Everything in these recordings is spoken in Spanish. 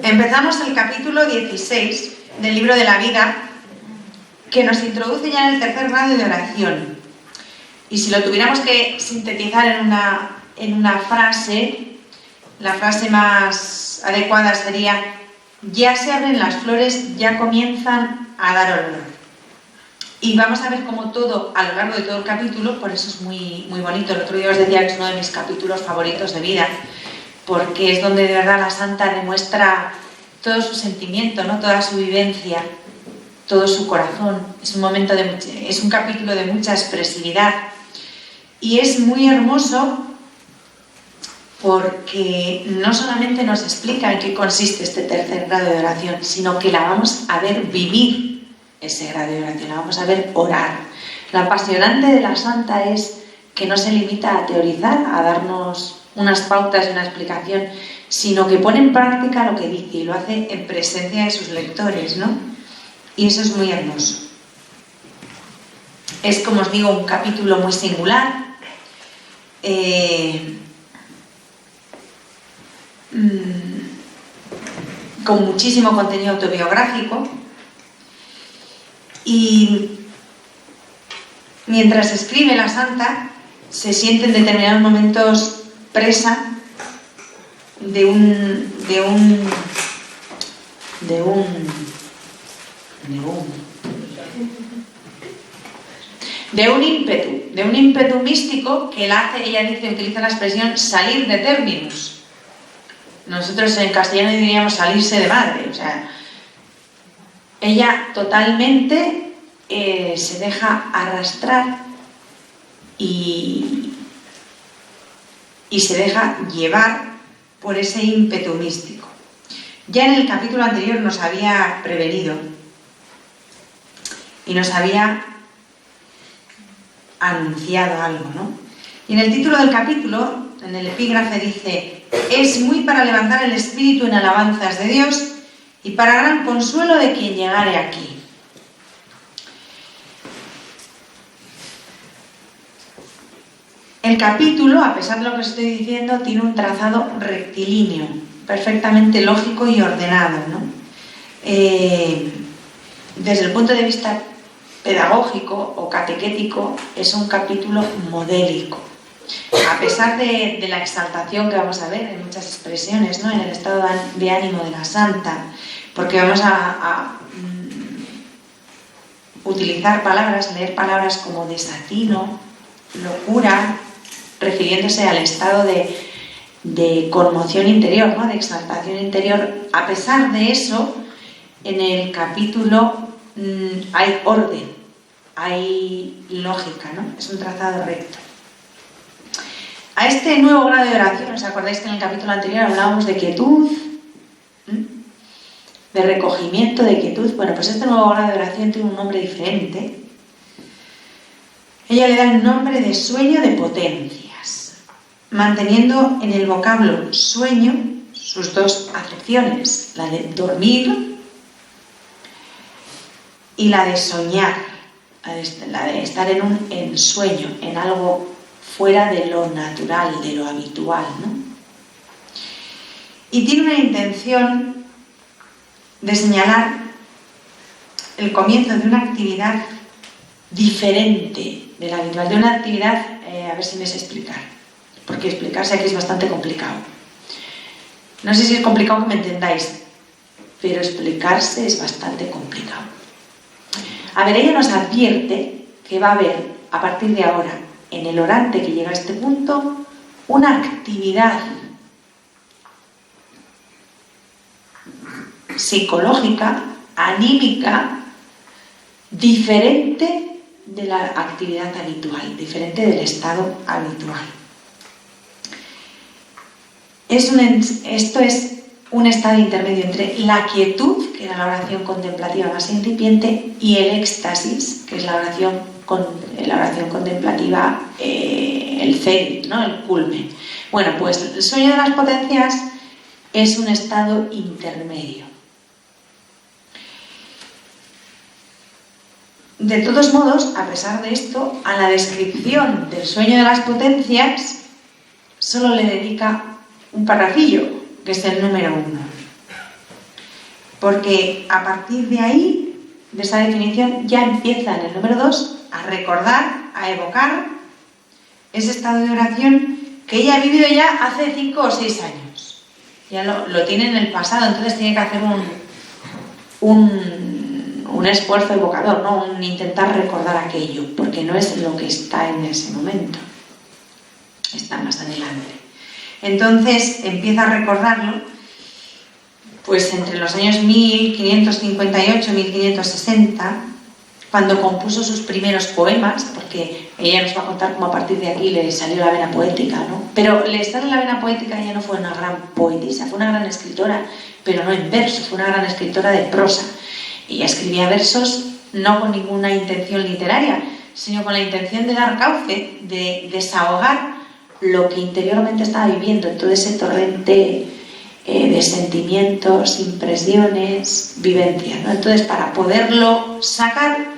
Empezamos el capítulo 16 del libro de la vida, que nos introduce ya en el tercer grado de oración. Y si lo tuviéramos que sintetizar en una frase, la frase más adecuada sería: ya se abren las flores, ya comienzan a dar olor. Y vamos a ver cómo todo, a lo largo de todo el capítulo, por eso es muy, muy bonito. El otro día os decía que es uno de mis capítulos favoritos de vida, porque es donde de verdad la santa demuestra todo su sentimiento, ¿no? Toda su vivencia, todo su corazón. Es un capítulo de mucha expresividad. Y es muy hermoso porque no solamente nos explica en qué consiste este tercer grado de oración, sino que la vamos a ver vivir ese grado de oración, la vamos a ver orar. Lo apasionante de la santa es que no se limita a teorizar, a darnos unas pautas y una explicación, sino que pone en práctica lo que dice y lo hace en presencia de sus lectores, ¿no? Y eso es muy hermoso. Es, como os digo, un capítulo muy singular. Con muchísimo contenido autobiográfico, y mientras escribe la santa se siente en determinados momentos presa de un ímpetu místico que la hace, ella utiliza la expresión salir de términos. Nosotros en castellano diríamos salirse de madre. O sea, ella totalmente se deja arrastrar y se deja llevar por ese ímpetu místico. Ya en el capítulo anterior nos había prevenido y nos había anunciado algo, ¿no? Y en el título del capítulo, en el epígrafe, dice: es muy para levantar el espíritu en alabanzas de Dios y para gran consuelo de quien llegare aquí. El capítulo, a pesar de lo que os estoy diciendo, tiene un trazado rectilíneo, perfectamente lógico y ordenado, ¿no? Desde el punto de vista pedagógico o catequético, es un capítulo modélico. A pesar de la exaltación que vamos a ver en muchas expresiones, ¿no? En el estado de ánimo de la santa, porque vamos a utilizar palabras, leer palabras como desatino, locura, refiriéndose al estado de conmoción interior, ¿no? De exaltación interior. A pesar de eso, en el capítulo hay orden, hay lógica, ¿no? Es un trazado recto. A este nuevo grado de oración, ¿os acordáis que en el capítulo anterior hablábamos de quietud? De recogimiento, de quietud. Bueno, pues este nuevo grado de oración tiene un nombre diferente. Ella le da el nombre de sueño de potencias, manteniendo en el vocablo sueño sus dos acepciones, la de dormir y la de soñar, la de estar en un ensueño, en algo fuera de lo natural, de lo habitual, ¿no? Y tiene una intención de señalar el comienzo de una actividad diferente de la habitual, de una actividad, a ver si me sé explicar, porque explicarse aquí es bastante complicado. No sé si es complicado que me entendáis, pero explicarse es bastante complicado. A ver, ella nos advierte que va a haber, a partir de ahora, en el orante que llega a este punto, una actividad psicológica, anímica, diferente de la actividad habitual, diferente del estado habitual. Esto es un estado intermedio entre la quietud, que era la oración contemplativa más incipiente, y el éxtasis, que es la oración contemplativa, el cenit, ¿no? El culmen. Bueno, pues el sueño de las potencias es un estado intermedio. De todos modos, a pesar de esto, a la descripción del sueño de las potencias solo le dedica un parrafillo, que es el número 1. porque a partir de ahí, de esa definición, ya empieza en el número 2 a recordar, a evocar ese estado de oración que ella ha vivido ya hace 5 o 6 años. Ya lo tiene en el pasado, entonces tiene que hacer un esfuerzo evocador, ¿no? Un intentar recordar aquello, porque no es lo que está en ese momento, está más adelante. Entonces empieza a recordarlo, pues entre los años 1558 y 1560, cuando compuso sus primeros poemas, porque ella nos va a contar cómo a partir de aquí le salió la vena poética, ¿no? Pero le sale la vena poética, ella no fue una gran poetisa, fue una gran escritora, pero no en verso, fue una gran escritora de prosa. Ella escribía versos no con ninguna intención literaria, sino con la intención de dar cauce, de desahogar lo que interiormente estaba viviendo, todo ese torrente de sentimientos, impresiones, vivencias, ¿no? Entonces, para poderlo sacar,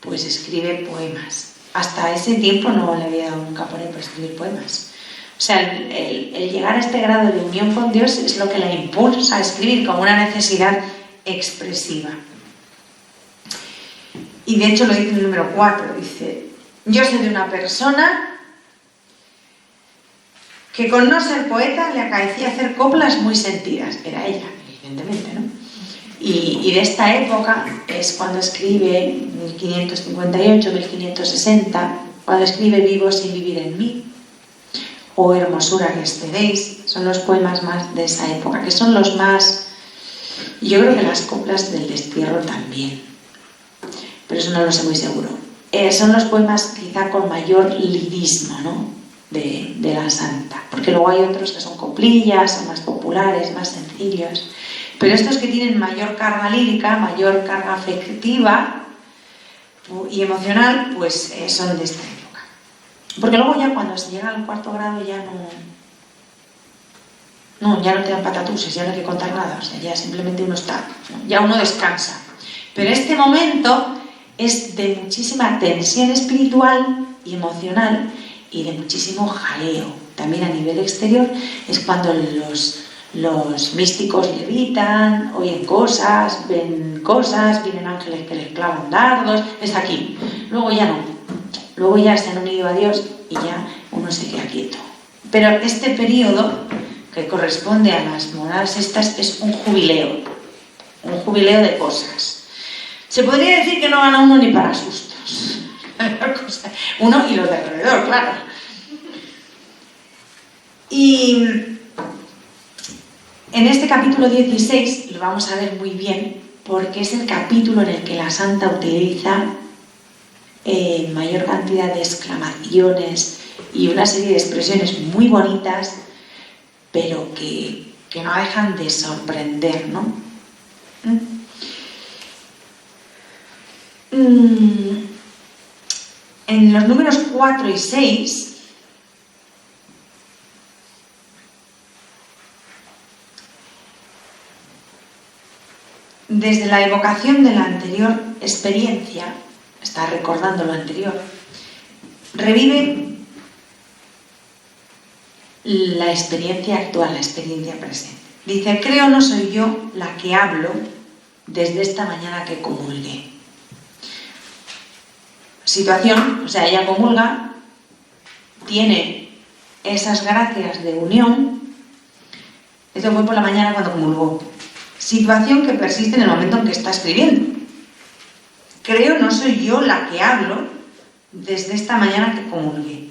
pues escribe poemas. Hasta ese tiempo no le había dado nunca por escribir poemas. O sea, el llegar a este grado de unión con Dios es lo que la impulsa a escribir como una necesidad expresiva. Y de hecho lo dice en el número 4, dice: yo sé de una persona que con no ser poeta le acaecía hacer coplas muy sentidas. Era ella, evidentemente, ¿no? Y de esta época es cuando escribe 1558, 1560, cuando escribe Vivo sin vivir en mí, o Hermosura que excedéis. Son los poemas más de esa época, que son los más... Yo creo que las coplas del destierro también, pero eso no lo sé muy seguro. Son los poemas quizá con mayor lirismo, ¿no? de la santa, porque luego hay otros que son coplillas, son más populares, más sencillos, pero estos que tienen mayor carga lírica, mayor carga afectiva y emocional, pues son de esta época. Porque luego ya cuando se llega al 4º grado ya ya no te dan patatuses, ya no hay que contar nada, o sea, ya simplemente uno está, ¿no? Ya uno descansa. Pero este momento es de muchísima tensión espiritual y emocional y de muchísimo jaleo. También a nivel exterior es cuando los místicos levitan, oyen cosas, ven cosas, vienen ángeles que les clavan dardos, es aquí. Luego ya no, luego ya se han unido a Dios y ya uno se queda quieto. Pero este periodo, que corresponde a las monadas estas, es un jubileo de cosas. Se podría decir que no gana uno ni para sustos. Uno y los de alrededor, claro. Y en este capítulo 16 lo vamos a ver muy bien, porque es el capítulo en el que la santa utiliza mayor cantidad de exclamaciones y una serie de expresiones muy bonitas, pero que no dejan de sorprender, ¿no? En los números 4 y 6 desde la evocación de la anterior experiencia, está recordando lo anterior, revive la experiencia actual, la experiencia presente. Dice: creo no soy yo la que hablo desde esta mañana que comulgué. Situación, o sea, ella comulga, tiene esas gracias de unión. Esto fue por la mañana cuando comulgó. Situación que persiste en el momento en que está escribiendo. Creo no soy yo la que hablo desde esta mañana que comulgué.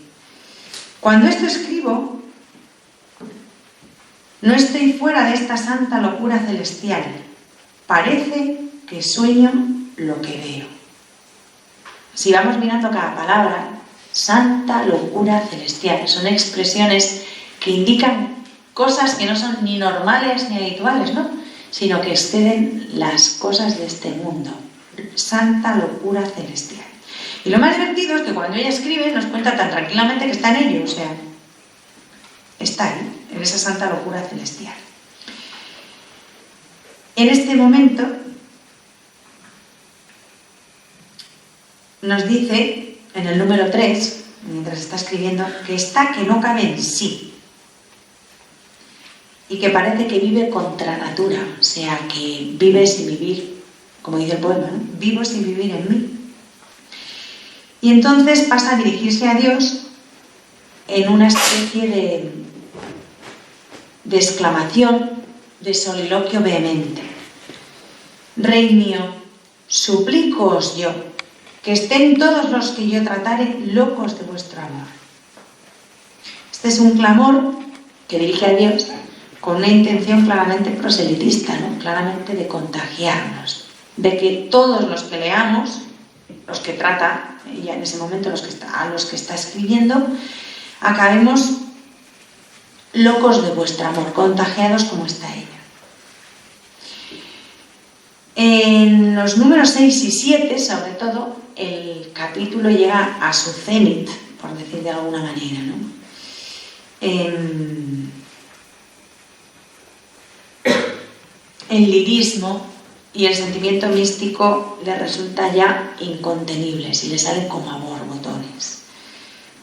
Cuando esto escribo, no estoy fuera de esta santa locura celestial. Parece que sueño lo que veo. Si vamos mirando cada palabra, santa locura celestial, son expresiones que indican cosas que no son ni normales ni habituales, ¿no? Sino que exceden las cosas de este mundo. Santa locura celestial. Y lo más divertido es que cuando ella escribe nos cuenta tan tranquilamente que está en ello, o sea, está ahí, en esa santa locura celestial. En este momento nos dice, en el número 3, mientras está escribiendo, que está que no cabe en sí. y que parece que vive contra natura, o sea, que vive sin vivir, como dice el poema, ¿no? Vivo sin vivir en mí. Y entonces pasa a dirigirse a Dios en una especie de exclamación, de soliloquio vehemente. Rey mío, suplícoos yo, que estén todos los que yo tratare locos de vuestro amor. Este es un clamor que dirige a Dios con una intención claramente proselitista, ¿no? Claramente de contagiarnos, de que todos los que leamos, los que trata, y en ese momento a los que está escribiendo, acabemos locos de vuestro amor, contagiados como está ella. En los números 6 y 7, sobre todo, el capítulo llega a su cenit, por decir de alguna manera, ¿no? El lirismo y el sentimiento místico le resulta ya incontenibles y le salen como a borbotones.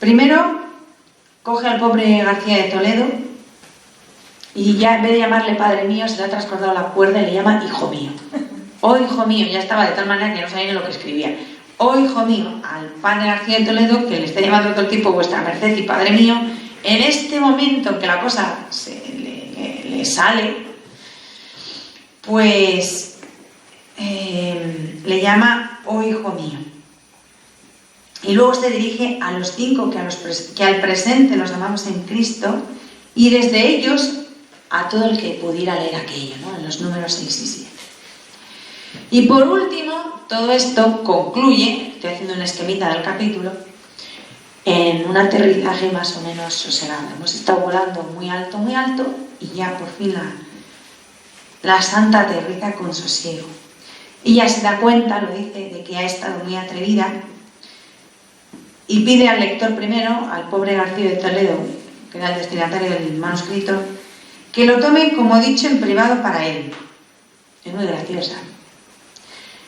Primero, coge al pobre García de Toledo y ya en vez de llamarle padre mío se le ha trascordado la cuerda y le llama hijo mío. Oh hijo mío, ya estaba de tal manera que no sabía ni lo que escribía. Oh hijo mío, al padre García de Toledo, que le está llamando todo el tiempo vuestra merced y padre mío, en este momento en que la cosa le sale, pues le llama oh hijo mío. Y luego se dirige a los 5 que al presente los amamos en Cristo, y desde ellos a todo el que pudiera leer aquello, ¿no? En los números 6 y 7. Y por último, todo esto concluye, estoy haciendo un esquemita del capítulo, en un aterrizaje más o menos sosegado. Hemos estado volando muy alto, y ya por fin la santa aterriza con sosiego. Y ya se da cuenta, lo dice, de que ha estado muy atrevida, y pide al lector primero, al pobre García de Toledo, que era el destinatario del manuscrito, que lo tome como dicho en privado para él. Es muy graciosa.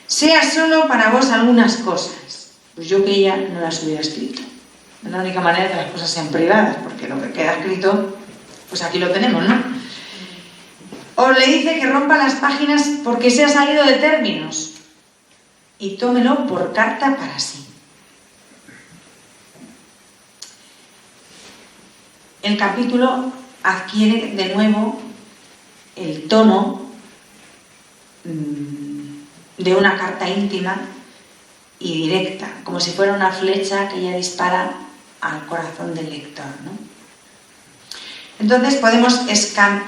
Sea solo para vos algunas cosas. Pues yo que ella no las hubiera escrito. Es la única manera que las cosas sean privadas, porque lo que queda escrito, pues aquí lo tenemos, ¿no? O le dice que rompa las páginas porque se ha salido de términos y tómelo por carta para sí. El capítulo adquiere de nuevo el tono de una carta íntima y directa, como si fuera una flecha que ella dispara al corazón del lector, ¿no? Entonces podemos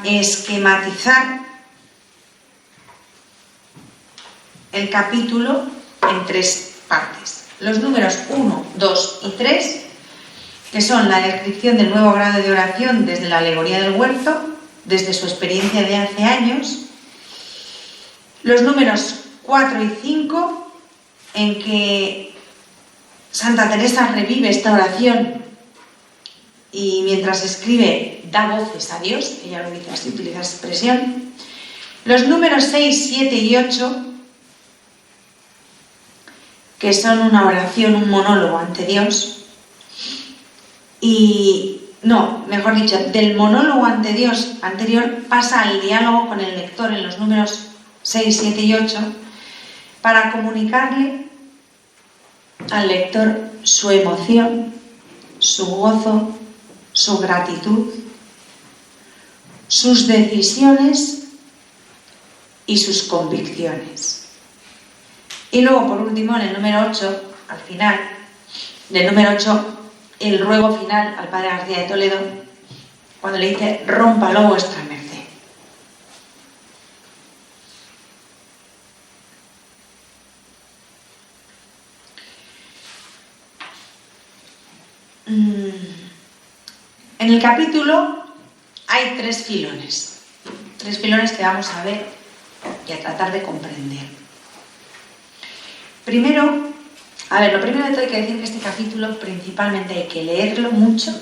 esquematizar el capítulo en 3 partes. Los números 1, 2 y 3, que son la descripción del nuevo grado de oración desde la alegoría del huerto, desde su experiencia de hace años. Los números 4 y 5, en que Santa Teresa revive esta oración y mientras escribe da voces a Dios, ella lo dice así, utiliza esa expresión. Los números 6, 7 y 8, que son una oración, un monólogo ante Dios, y no, mejor dicho, del monólogo ante Dios anterior pasa al diálogo con el lector en los números 6, 7 y 8 para comunicarle al lector su emoción, su gozo, su gratitud, sus decisiones y sus convicciones. Y luego, por último, en el número 8, al final del número 8, el ruego final al padre García de Toledo, cuando le dice: rómpalo vuestra merced. En el capítulo hay 3 filones. 3 filones que vamos a ver y a tratar de comprender. Primero, lo primero de todo hay que decir que este capítulo principalmente hay que leerlo mucho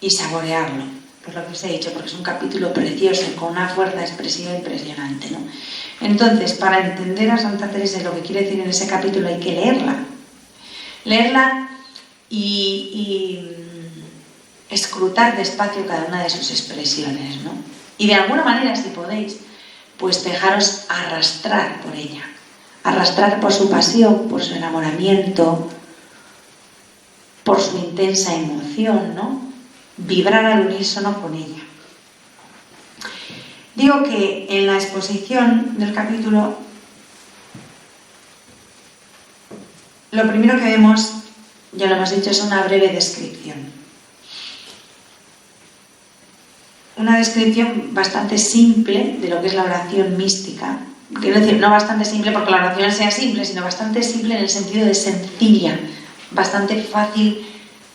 y saborearlo, por lo que os he dicho, porque es un capítulo precioso, con una fuerza expresiva impresionante, ¿no? Entonces, para entender a Santa Teresa lo que quiere decir en ese capítulo hay que leerla y escrutar despacio cada una de sus expresiones, ¿no? Y de alguna manera, si podéis, pues dejaros arrastrar por ella, arrastrar por su pasión, por su enamoramiento, por su intensa emoción, ¿no? Vibrar al unísono con ella. Digo que en la exposición del capítulo, lo primero que vemos, ya lo hemos dicho, es una breve descripción. Una descripción bastante simple de lo que es la oración mística. Quiero decir, no bastante simple porque la oración sea simple, sino bastante simple en el sentido de sencilla, bastante fácil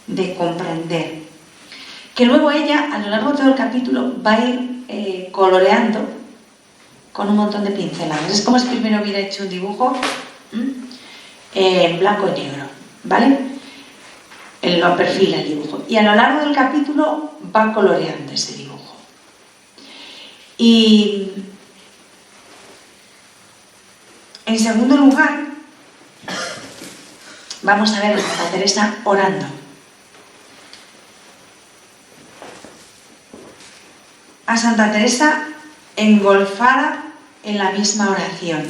de comprender. Que luego ella, a lo largo de todo el capítulo, va a ir coloreando con un montón de pinceladas. Es como si primero hubiera hecho un dibujo en blanco y negro, ¿vale? Él lo perfila el dibujo. Y a lo largo del capítulo va coloreando ese dibujo. Y en segundo lugar, vamos a ver a Santa Teresa orando. A Santa Teresa engolfada en la misma oración.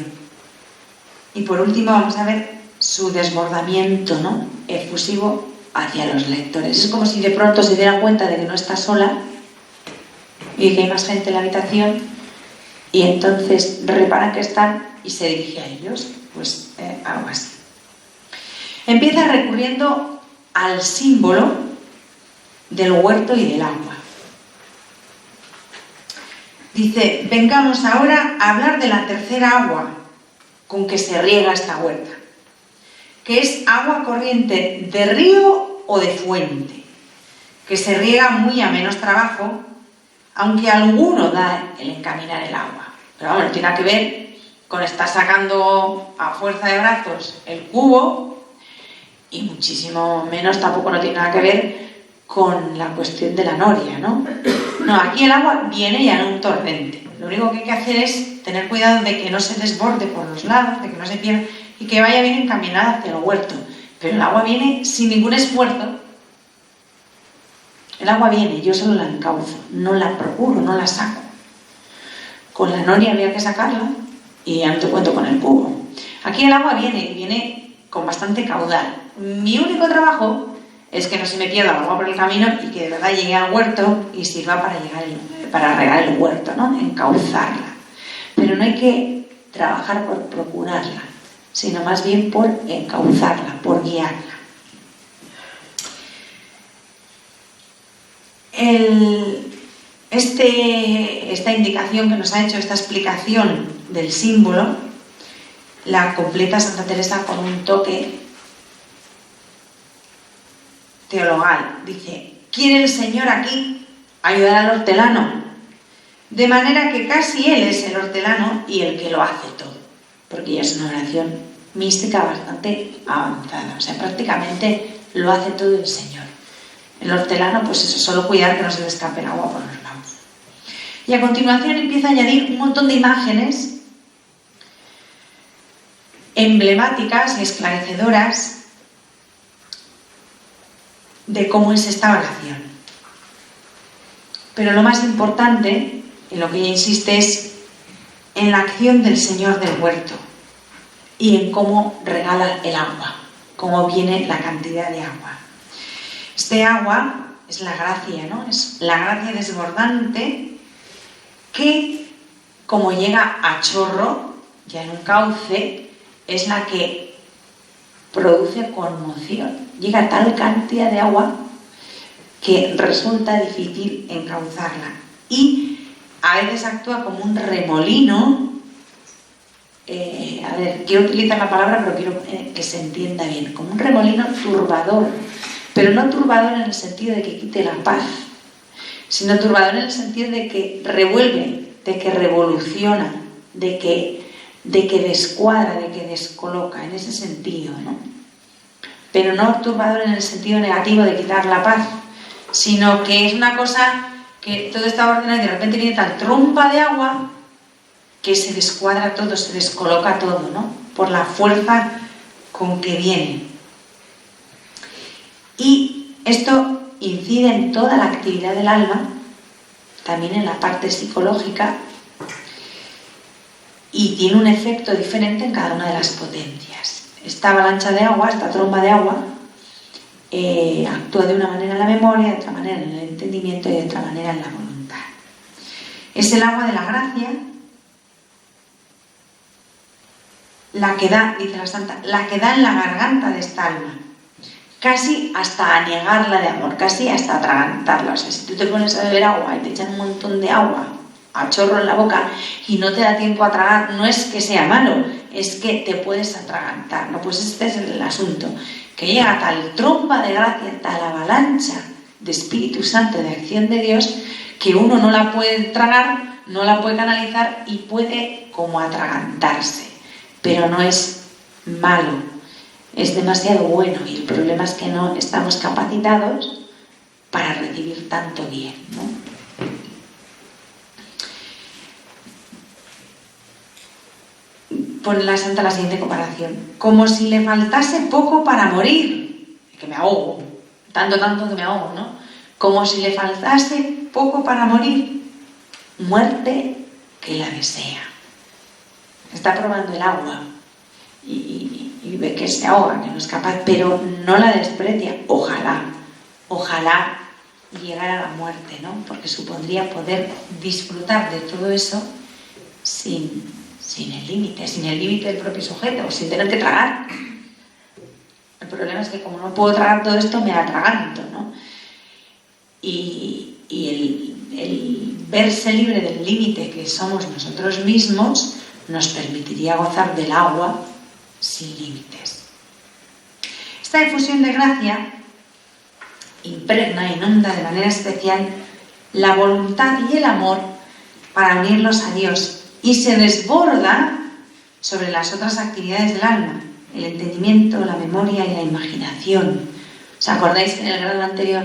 Y por último vamos a ver su desbordamiento, ¿no?, efusivo hacia los lectores. Es como si de pronto se diera cuenta de que no está sola y que hay más gente en la habitación y entonces reparan que están y se dirige a ellos. Pues algo así. Empieza recurriendo al símbolo del huerto y del agua. Dice, vengamos ahora a hablar de la tercera agua con que se riega esta huerta, que es agua corriente de río o de fuente, que se riega muy a menos trabajo, aunque alguno da el encaminar el agua. Pero vamos, no tiene nada que ver con estar sacando a fuerza de brazos el cubo, y muchísimo menos tampoco no tiene nada que ver con la cuestión de la noria, ¿no? No, aquí el agua viene ya en un torrente. Lo único que hay que hacer es tener cuidado de que no se desborde por los lados, de que no se pierda y que vaya bien encaminada hacia el huerto. Pero el agua viene sin ningún esfuerzo. El agua viene, yo solo la encauzo, no la procuro, no la saco. Con la noria había que sacarla y ya no te cuento con el cubo. Aquí el agua viene con bastante caudal. Mi único trabajo es que no se me pierda el agua por el camino y que de verdad llegue al huerto y sirva para regar el huerto, ¿no? Encauzarla. Pero no hay que trabajar por procurarla, sino más bien por encauzarla, por guiarla. Esta indicación que nos ha hecho, esta explicación del símbolo, la completa Santa Teresa con un toque teologal. Dice, ¿quiere el Señor aquí ayudar al hortelano? De manera que casi Él es el hortelano y el que lo hace todo. Porque ya es una oración mística bastante avanzada. O sea, prácticamente lo hace todo el Señor. El hortelano, pues eso, solo cuidar que no se le escape el agua por los lados. Y a continuación empieza a añadir un montón de imágenes emblemáticas y esclarecedoras de cómo es esta oración. Pero lo más importante, en lo que ella insiste, es en la acción del Señor del huerto y en cómo regala el agua, cómo viene la cantidad de agua. Este agua es la gracia, ¿no? Es la gracia desbordante que, como llega a chorro, ya en un cauce, es la que produce conmoción. Llega a tal cantidad de agua que resulta difícil encauzarla. Y a veces actúa como un remolino. Quiero utilizar la palabra, pero quiero que se entienda bien. Como un remolino turbador. Pero no turbador en el sentido de que quite la paz, sino turbador en el sentido de que revuelve, de que revoluciona, de que descuadra, de que descoloca, en ese sentido, ¿no? Pero no turbador en el sentido negativo de quitar la paz, sino que es una cosa que todo está ordenado y de repente viene tal trompa de agua que se descuadra todo, se descoloca todo, ¿no? Por la fuerza con que viene. Y esto incide en toda la actividad del alma, también en la parte psicológica, y tiene un efecto diferente en cada una de las potencias. Esta avalancha de agua, esta tromba de agua, actúa de una manera en la memoria, de otra manera en el entendimiento y de otra manera en la voluntad. Es el agua de la gracia, la que da, dice la Santa, la que da en la garganta de esta alma, casi hasta anegarla de amor, casi hasta atragantarla. O sea, si tú te pones a beber agua y te echan un montón de agua a chorro en la boca y no te da tiempo a tragar, no es que sea malo, es que te puedes atragantar, ¿no? Pues este es el asunto, que llega tal tromba de gracia, tal avalancha de Espíritu Santo, de acción de Dios, que uno no la puede tragar, no la puede canalizar y puede como atragantarse, pero no es malo, es demasiado bueno, y el problema es que no estamos capacitados para recibir tanto bien, ¿no? Pone la Santa la siguiente comparación: como si le faltase poco para morir, que me ahogo, tanto que me ahogo, ¿no? Como si le faltase poco para morir, muerte que la desea. Está probando el agua y ve que se ahoga, que no es capaz, pero no la desprecia. Ojalá llegara a la muerte, ¿no? Porque supondría poder disfrutar de todo eso sin el límite del propio sujeto, sin tener que tragar. El problema es que como no puedo tragar todo esto, me atraganto, ¿no? Y el verse libre del límite que somos nosotros mismos nos permitiría gozar del agua sin límites. Esta efusión de gracia impregna, inunda de manera especial la voluntad y el amor para unirlos a Dios, y se desborda sobre las otras actividades del alma, el entendimiento, la memoria y la imaginación. ¿Os acordáis que en el grado anterior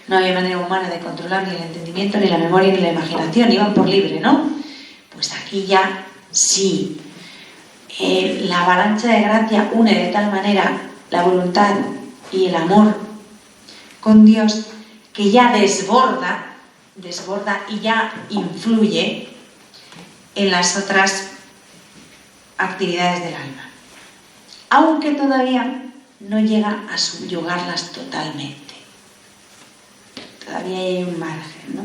no había manera humana de controlar ni el entendimiento, ni la memoria, ni la imaginación? Iban por libre, ¿no? Pues aquí ya sí. La avalancha de gracia une de tal manera la voluntad y el amor con Dios que ya desborda y ya influye en las otras actividades del alma, aunque todavía no llega a subyugarlas totalmente. Todavía hay un margen, ¿no?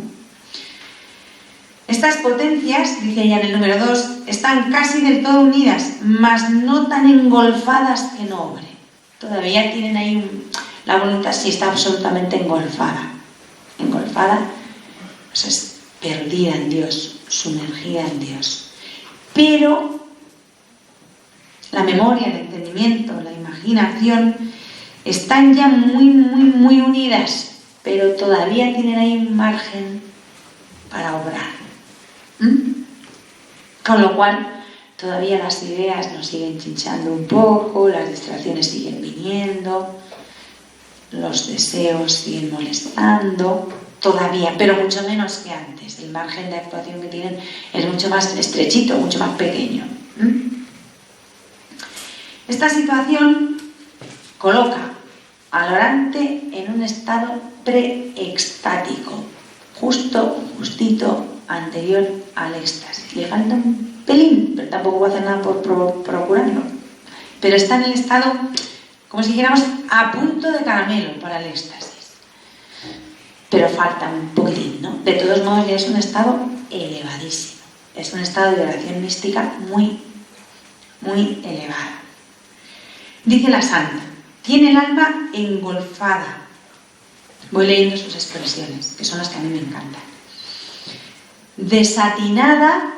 Estas potencias, dice ella en el número 2, están casi del todo unidas, mas no tan engolfadas que no obren. Todavía tienen ahí la voluntad sí está absolutamente engolfada, pues es perdida en Dios, sumergida en Dios. Pero la memoria, el entendimiento, la imaginación están ya muy unidas, pero todavía tienen ahí un margen para obrar. Con lo cual todavía las ideas nos siguen chinchando un poco, las distracciones siguen viniendo, los deseos siguen molestando, todavía, pero mucho menos que antes. El margen de actuación que tienen es mucho más estrechito, mucho más pequeño. Esta situación coloca al orante en un estado preextático, justito anterior al éxtasis. Le falta un pelín, pero tampoco va a hacer nada por procurarlo. Pero está en el estado, como si dijéramos, a punto de caramelo para el éxtasis. Pero falta un poquitín, ¿no? De todos modos, ya es un estado elevadísimo. Es un estado de oración mística muy elevado. Dice la Santa, tiene el alma engolfada. Voy leyendo sus expresiones, que son las que a mí me encantan. Desatinada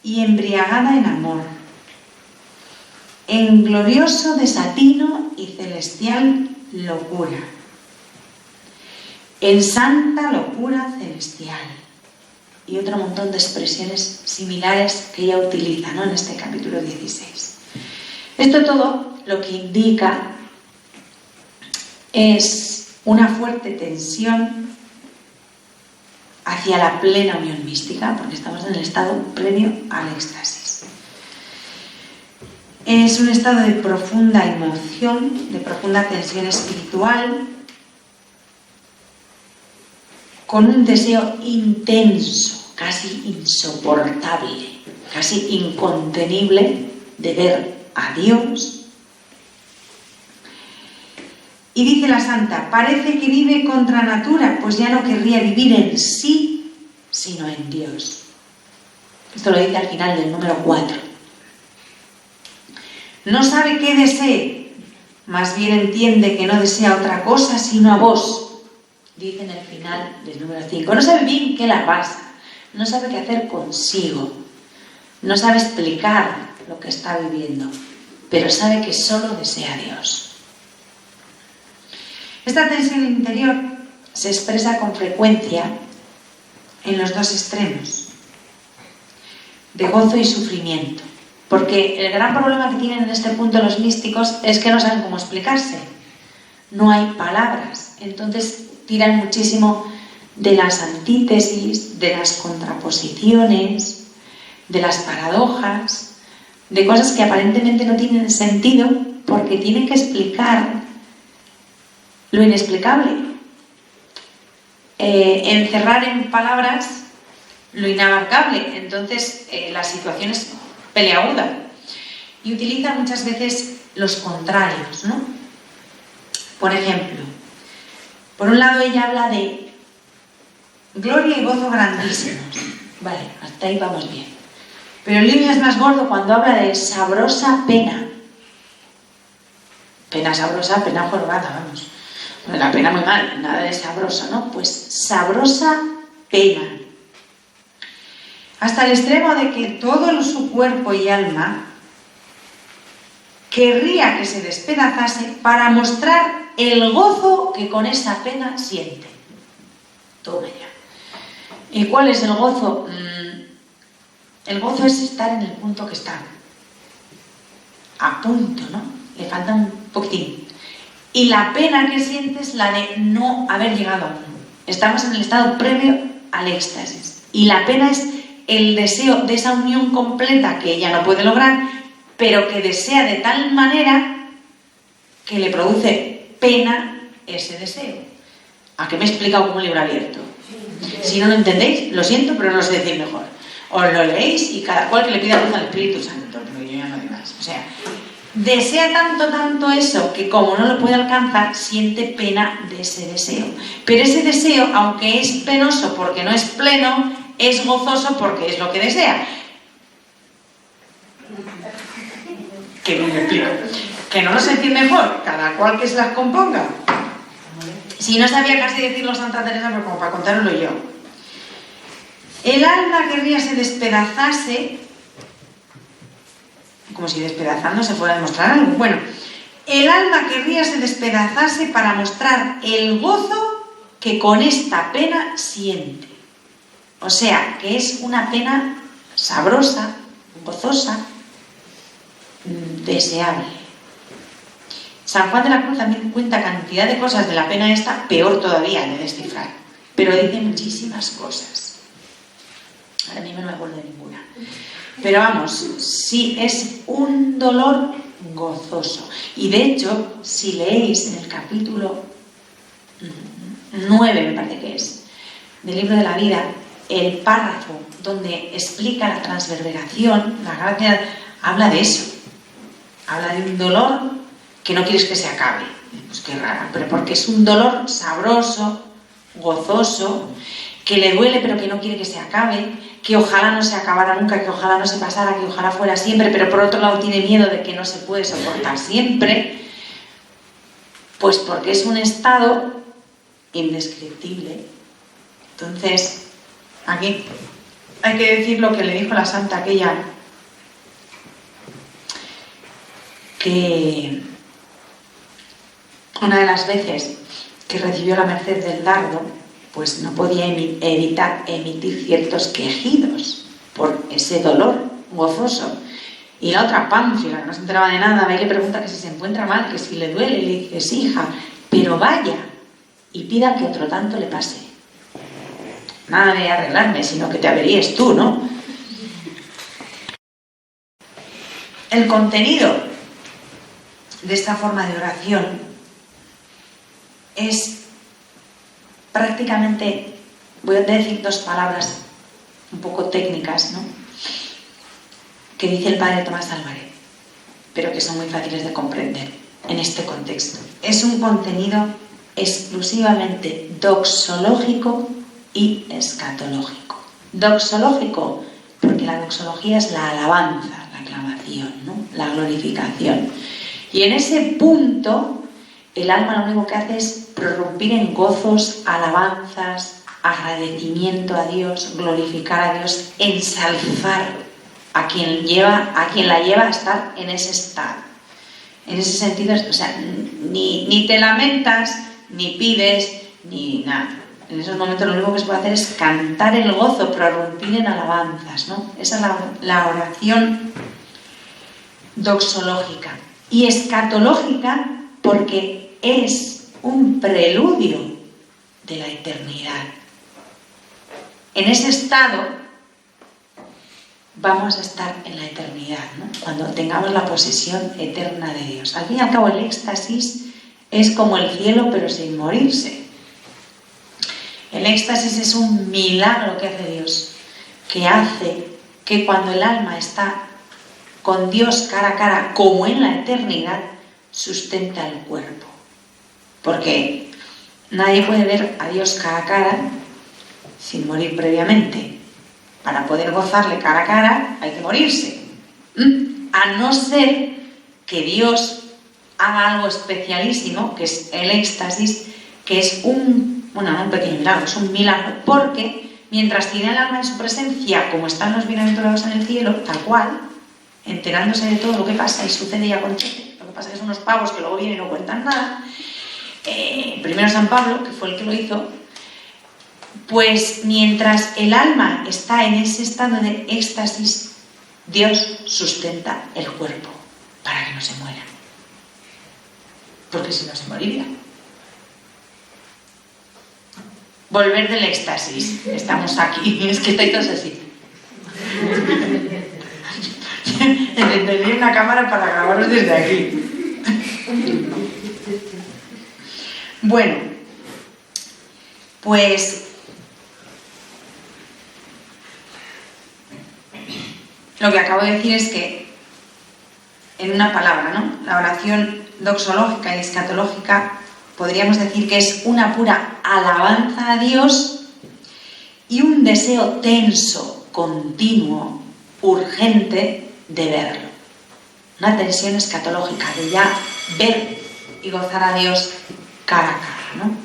y embriagada en amor, en glorioso desatino y celestial locura, en santa locura celestial, y otro montón de expresiones similares que ella utiliza, ¿no?, en este capítulo 16. Esto todo lo que indica es una fuerte tensión hacia la plena unión mística, porque estamos en el estado previo al éxtasis. Es un estado de profunda emoción, de profunda tensión espiritual, con un deseo intenso, casi insoportable, casi incontenible de ver a Dios. Y dice la santa, parece que vive contra natura, pues ya no querría vivir en sí, sino en Dios. Esto lo dice al final del número 4. No sabe qué desee, más bien entiende que no desea otra cosa sino a vos, dice en el final del número 5. No sabe bien qué la pasa, no sabe qué hacer consigo, no sabe explicar lo que está viviendo, pero sabe que solo desea a Dios. Esta tensión interior se expresa con frecuencia en los dos extremos, de gozo y sufrimiento, porque el gran problema que tienen en este punto los místicos es que no saben cómo explicarse, no hay palabras, entonces tiran muchísimo de las antítesis, de las contraposiciones, de las paradojas, de cosas que aparentemente no tienen sentido porque tienen que explicar lo inexplicable, encerrar en palabras lo inabarcable. Entonces la situación es peleaguda y utilizan muchas veces los contrarios, ¿no? Por ejemplo, por un lado ella habla de gloria y gozo grandísimos, vale, hasta ahí vamos bien, pero el lío es más gordo cuando habla de sabrosa pena. Pena sabrosa, pena jorobada, vamos. La pena muy mal, nada de sabrosa, ¿no? Pues sabrosa pena. Hasta el extremo de que todo su cuerpo y alma querría que se despedazase para mostrar el gozo que con esa pena siente. Toma ya. ¿Y cuál es el gozo? El gozo es estar en el punto que está. A punto, ¿no? Le falta un poquitín. Y la pena que siente es la de no haber llegado aún. Estamos en el estado previo al éxtasis. Y la pena es el deseo de esa unión completa que ella no puede lograr, pero que desea de tal manera que le produce pena ese deseo. ¿A qué me he explicado como un libro abierto? Si no lo entendéis, lo siento, pero no lo sé decir mejor. Os lo leéis y cada cual que le pida luz al Espíritu Santo, pero yo ya no digo más. O sea, desea tanto eso que como no lo puede alcanzar, siente pena de ese deseo. Pero ese deseo, aunque es penoso porque no es pleno, es gozoso porque es lo que desea. Que bien me explico. Que no lo sentí mejor, cada cual que se las componga. Si no sabía casi decirlo Santa Teresa, pero como para contároslo yo. El alma querría se despedazase, como si despedazando se fuera a demostrar algo. Bueno, el alma querría se despedazase para mostrar el gozo que con esta pena siente. O sea, que es una pena sabrosa, gozosa, deseable. San Juan de la Cruz también cuenta cantidad de cosas de la pena esta, peor todavía de descifrar, pero dice muchísimas cosas. Ahora mismo no me acuerdo de ninguna. Pero vamos, sí es un dolor gozoso. Y de hecho, si leéis en el capítulo 9, me parece que es, del libro de la vida, el párrafo donde explica la transverberación, la gracia, habla de eso. Habla de un dolor que no quieres que se acabe. Pues qué raro, pero porque es un dolor sabroso, gozoso, que le duele pero que no quiere que se acabe, que ojalá no se acabara nunca, que ojalá no se pasara, que ojalá fuera siempre, pero por otro lado tiene miedo de que no se puede soportar siempre, pues porque es un estado indescriptible. Entonces, aquí hay que decir lo que le dijo la santa aquella, que una de las veces que recibió la merced del dardo, pues no podía evitar emitir ciertos quejidos por ese dolor gozoso. Y la otra, Pánfila, que no se enteraba de nada, va y le pregunta que si se encuentra mal, que si le duele, y le dice, sí, hija, pero vaya y pida que otro tanto le pase. Nada de arreglarme, sino que te averíes tú, ¿no? El contenido de esta forma de oración es prácticamente Voy a decir dos palabras un poco técnicas, ¿no?, que dice el padre Tomás Álvarez, pero que son muy fáciles de comprender en este contexto. Es un contenido exclusivamente doxológico y escatológico. Doxológico, porque la doxología es la alabanza, la aclamación, ¿no?, la glorificación. Y en ese punto, el alma lo único que hace es prorrumpir en gozos, alabanzas, agradecimiento a Dios, glorificar a Dios, ensalzar a quien la lleva a estar en ese estado. En ese sentido, o sea, ni te lamentas, ni pides, ni nada. En esos momentos lo único que se puede hacer es cantar el gozo, prorrumpir en alabanzas, ¿no? Esa es la oración doxológica. Y escatológica porque es un preludio de la eternidad. En ese estado vamos a estar en la eternidad, ¿no?, cuando tengamos la posesión eterna de Dios. Al fin y al cabo, el éxtasis es como el cielo, pero sin morirse. El éxtasis es un milagro que hace Dios, que hace que cuando el alma está con Dios cara a cara, como en la eternidad, sustenta el cuerpo. Porque nadie puede ver a Dios cara a cara sin morir previamente. Para poder gozarle cara a cara hay que morirse. A no ser que Dios haga algo especialísimo, que es el éxtasis, que es un pequeño milagro, es un milagro, porque mientras tiene el alma en su presencia, como están los bienaventurados en el cielo, tal cual, enterándose de todo lo que pasa y sucede y acontece. Lo que pasa es que son unos pavos que luego vienen y no cuentan nada. Primero San Pablo, que fue el que lo hizo, pues mientras el alma está en ese estado de éxtasis, Dios sustenta el cuerpo para que no se muera. Porque si no se moriría. Volver del éxtasis. Estamos aquí. Es que estoy todos así. Tendría una cámara para grabaros desde aquí. Bueno, pues lo que acabo de decir es que, en una palabra, ¿no?, la oración doxológica y escatológica podríamos decir que es una pura alabanza a Dios y un deseo tenso, continuo, urgente de verlo. Una tensión escatológica de ya ver y gozar a Dios cara a cara, ¿no?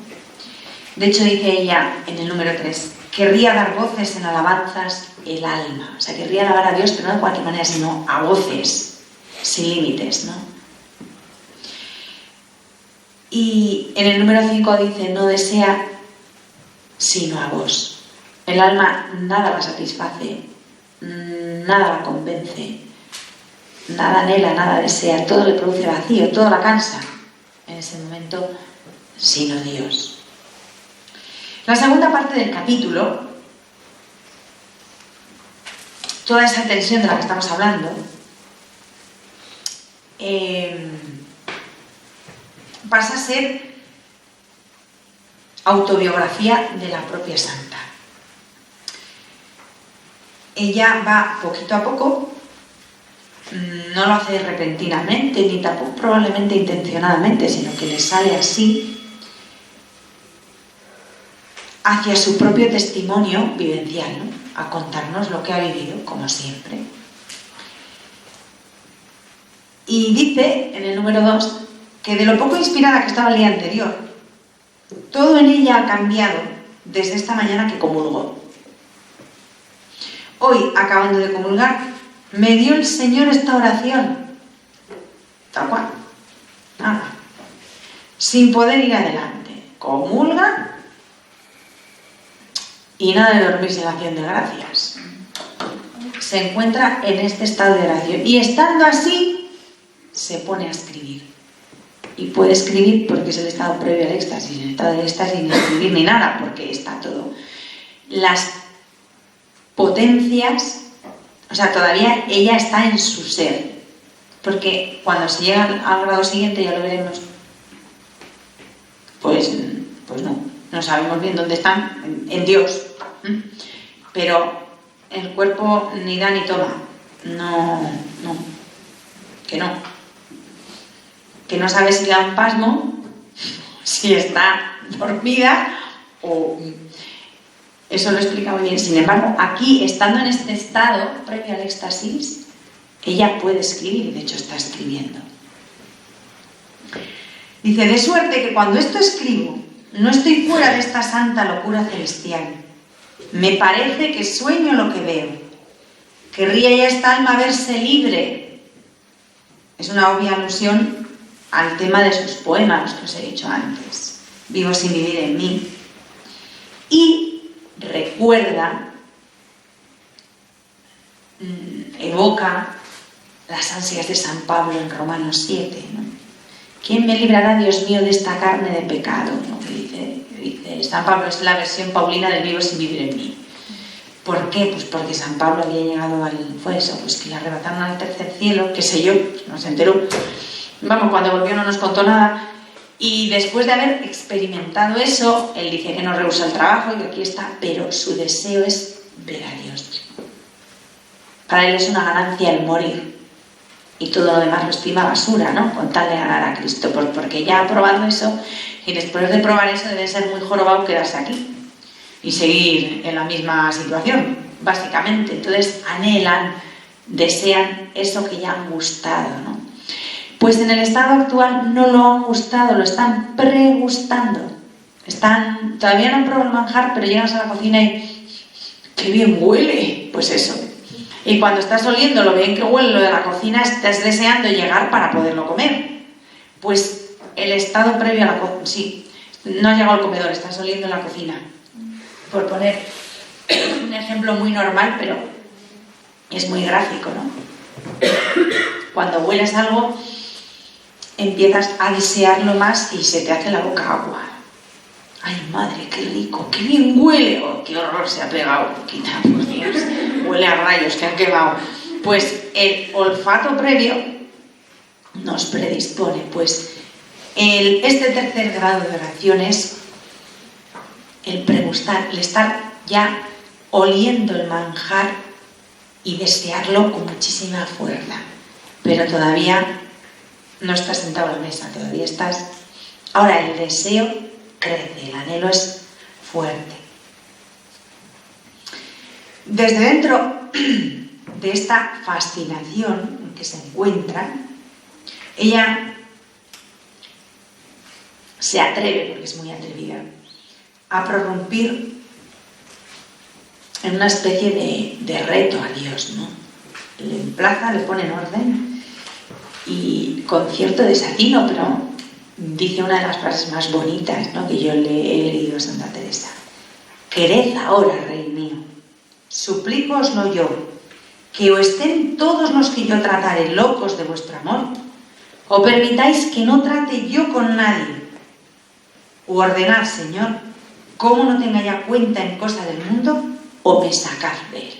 De hecho, dice ella en el número 3, querría dar voces en alabanzas el alma. O sea, querría alabar a Dios, pero no de cualquier manera, sino a voces, sin límites, ¿no? Y en el número 5 dice, no desea sino a vos. El alma nada la satisface, nada la convence, nada anhela, nada desea, todo le produce vacío, todo la cansa en ese momento, sino Dios. La segunda parte del capítulo, toda esa tensión de la que estamos hablando, pasa a ser autobiografía de la propia santa. Ella va poquito a poco, no lo hace repentinamente, ni tampoco probablemente intencionadamente, sino que le sale así, hacia su propio testimonio vivencial, ¿no?, a contarnos lo que ha vivido, como siempre. Y dice, en el número 2, que de lo poco inspirada que estaba el día anterior, todo en ella ha cambiado desde esta mañana que comulgó. Hoy, acabando de comulgar, me dio el Señor esta oración, tal cual, nada, sin poder ir adelante. Comulga y nada de dormirse en la acción de gracias. Se encuentra en este estado de oración y estando así, se pone a escribir. Y puede escribir porque es el estado previo al éxtasis. En el estado del éxtasis ni escribir ni nada, porque está todo. Las potencias, o sea, todavía ella está en su ser. Porque cuando se llega al grado siguiente, ya lo veremos, pues no sabemos bien dónde están, en Dios. pero el cuerpo ni da ni toma. No, que no sabe si le da un pasmo, si está dormida o... Eso lo explica muy bien. Sin embargo, aquí, estando en este estado previo al éxtasis, ella puede escribir, de hecho está escribiendo. Dice, de suerte que cuando esto escribo, no estoy fuera de esta santa locura celestial. Me parece que sueño lo que veo. Querría ya esta alma verse libre. Es una obvia alusión al tema de sus poemas, que os he dicho antes. Vivo sin vivir en mí. Y recuerda, evoca las ansias de San Pablo en Romanos 7, ¿no? ¿Quién me librará, Dios mío, de esta carne de pecado? ¿No? Que dice San Pablo, es la versión paulina del vivo sin vivir en mí. ¿Por qué? Pues porque San Pablo había llegado fue eso, pues que le arrebataron al tercer cielo, qué sé yo, no se enteró. Vamos, cuando volvió no nos contó nada. Y después de haber experimentado eso, él dice que no rehúsa el trabajo y que aquí está, pero su deseo es ver a Dios. Para él es una ganancia el morir. Y todo lo demás lo estima basura, ¿no? Con tal de ganar a Cristo. Porque ya ha probado eso, y después de probar eso debe ser muy jorobado quedarse aquí y seguir en la misma situación, básicamente. Entonces anhelan, desean eso que ya han gustado, ¿no? Pues en el estado actual no lo han gustado, lo están pregustando. Todavía no han probado el manjar, pero llegas a la cocina y ¡qué bien huele! Pues eso. Y cuando estás oliendo lo bien que huele lo de la cocina, estás deseando llegar para poderlo comer. Pues el estado previo a la cocina, sí, no has llegado al comedor, estás oliendo en la cocina. Por poner un ejemplo muy normal, pero es muy gráfico, ¿no? Cuando hueles algo, empiezas a desearlo más y se te hace la boca agua. ¡Ay, madre, qué rico! ¡Qué bien huele! ¡Oh, qué horror se ha pegado! Quita, por Dios. Huele a rayos que han quemado. Pues el olfato previo nos predispone. Pues este tercer grado de oración es el pregustar, el estar ya oliendo el manjar y desearlo con muchísima fuerza. Pero todavía no estás sentado a la mesa, todavía estás... Ahora el deseo crece, el anhelo es fuerte. Desde dentro de esta fascinación en que se encuentra, ella se atreve, porque es muy atrevida, a prorrumpir en una especie de reto a Dios, ¿no? Le emplaza, le pone en orden y con cierto desatino, pero dice una de las frases más bonitas, ¿no?, que yo le he leído a Santa Teresa. Quered ahora, Rey mío, suplícooslo yo, que o estén todos los que yo tratare locos de vuestro amor, o permitáis que no trate yo con nadie, o ordenad, Señor, cómo no tenga ya cuenta en cosa del mundo, o me sacad de él.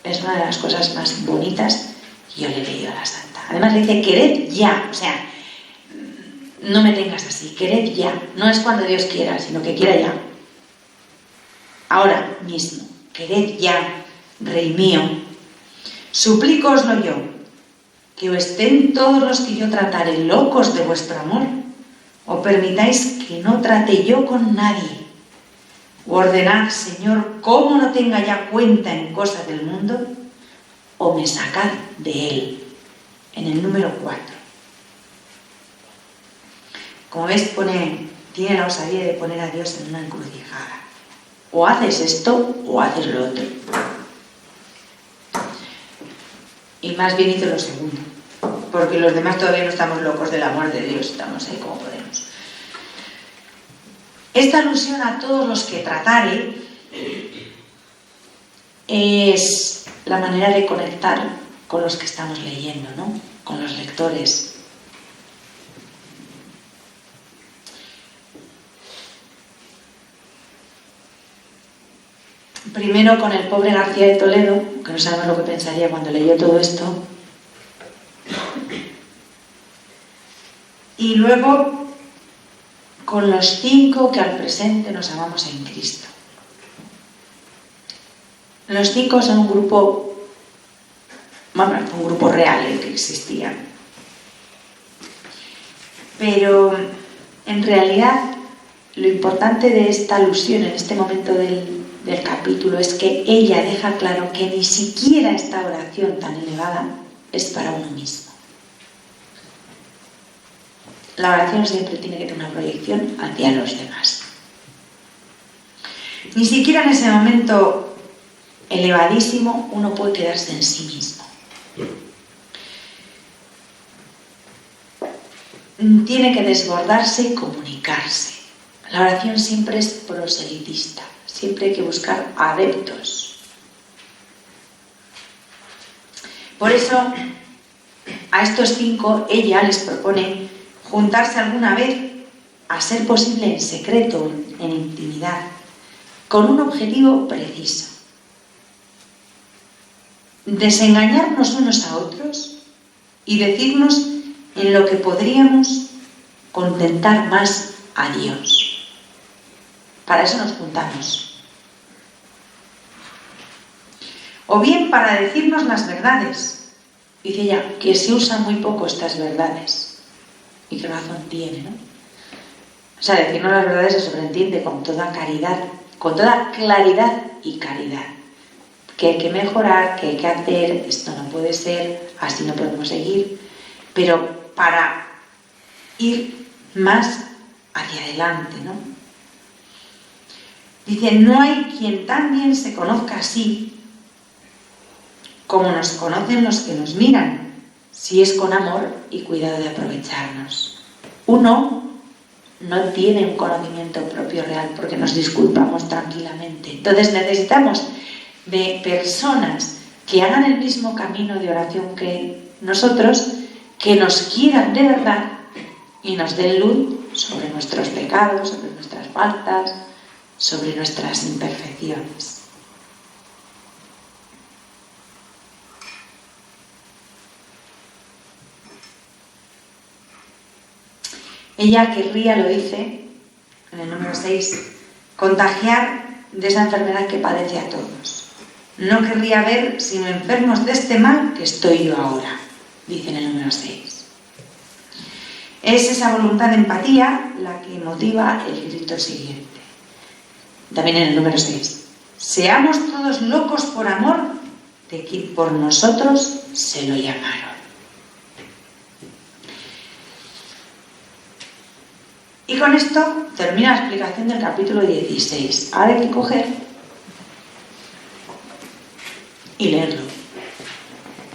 Es una de las cosas más bonitas que yo le he leído a la Santa. Además le dice, quered ya, o sea, no me tengas así, quered ya. No es cuando Dios quiera, sino que quiera ya. Ahora mismo, quered ya, Rey mío. Suplícooslo yo, que o estén todos los que yo tratare locos de vuestro amor, o permitáis que no trate yo con nadie. O ordenad, Señor, cómo no tenga ya cuenta en cosas del mundo, o me sacad de él. En el número 4. Como ves, tiene la osadía de poner a Dios en una encrucijada. O haces esto, o haces lo otro. Y más bien hizo lo segundo, porque los demás todavía no estamos locos del amor de Dios, estamos ahí como podemos. Esta alusión a todos los que tratare es la manera de conectar con los que estamos leyendo, ¿no?, con los lectores. Primero con el pobre García de Toledo, que no sabemos lo que pensaría cuando leyó todo esto. Y luego con los 5 que al presente nos amamos en Cristo. Los 5 son un grupo, bueno, un grupo real el que existía. Pero en realidad lo importante de esta alusión en este momento del capítulo es que ella deja claro que ni siquiera esta oración tan elevada es para uno mismo. La oración siempre tiene que tener una proyección hacia los demás. Ni siquiera en ese momento elevadísimo uno puede quedarse en sí mismo. Tiene que desbordarse y comunicarse. La oración siempre es proselitista, siempre hay que buscar adeptos. Por eso, a estos 5 ella les propone juntarse alguna vez, a ser posible en secreto, en intimidad, con un objetivo preciso. Desengañarnos unos a otros y decirnos en lo que podríamos contentar más a Dios. Para eso nos juntamos. O bien para decirnos las verdades. Dice ella que se usan muy poco estas verdades. Y qué razón tiene, ¿no? O sea, decirnos las verdades se sobreentiende con toda caridad, con toda claridad y caridad. Que hay que mejorar, que hay que hacer, esto no puede ser, así no podemos seguir. Pero para ir más hacia adelante, ¿no? Dice, no hay quien tan bien se conozca así como nos conocen los que nos miran, si es con amor y cuidado de aprovecharnos. Uno no tiene un conocimiento propio real porque nos disculpamos tranquilamente. Entonces necesitamos de personas que hagan el mismo camino de oración que nosotros, que nos quieran de verdad y nos den luz sobre nuestros pecados, sobre nuestras faltas, sobre nuestras imperfecciones. Ella querría, lo dice en el número 6, contagiar de esa enfermedad que padece a todos. No querría ver sino enfermos de este mal que estoy yo ahora, dice en el número 6. Es esa voluntad de empatía la que motiva el grito siguiente. También en el número 6. Seamos todos locos por amor de quien por nosotros se lo llamaron. Y con esto termina la explicación del capítulo 16. Ahora hay que coger y leerlo.